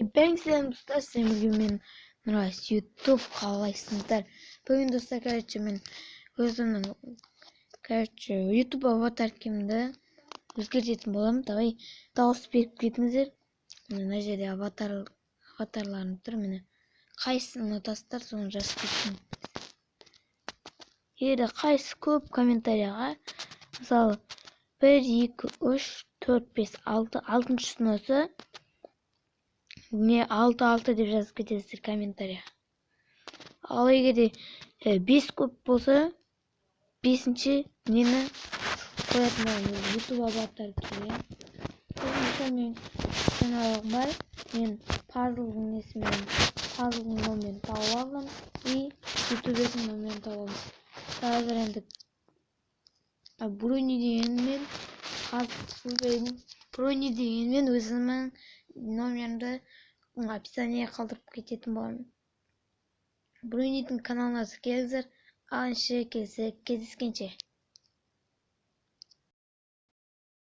Ben sizden dostlar, bugün men YouTube қалайсыңдар. Bugün dostlar, men өзімнің YouTube аватар кімді өзгертетін боламын. Давай дауыс беріп кетіңіздер. Мына жерде аватарларым тұр. Міне қайсысын ұнатасыздар, соны жазып кетсін. Егер қайсы көп комментарияға, мысалы 1, 2, 3, 4, 5, 6, 6-шысын осы не 6 деп жазып кетесіздер комментария. Ал егер 5 көп болса, 5-ші нені қоятын боламын. YouTube аватар келген. Мен жаңалығым бар. Мен пазлдың номерін тауып алдым и YouTube'дің номерін тауып алдым. Қазір енді Бруни дегенмен өзімнің номерімді описаниеге қалдырып кететін боламын. Брунидің каналына келіңіздер. Ал келсек, кездескенше.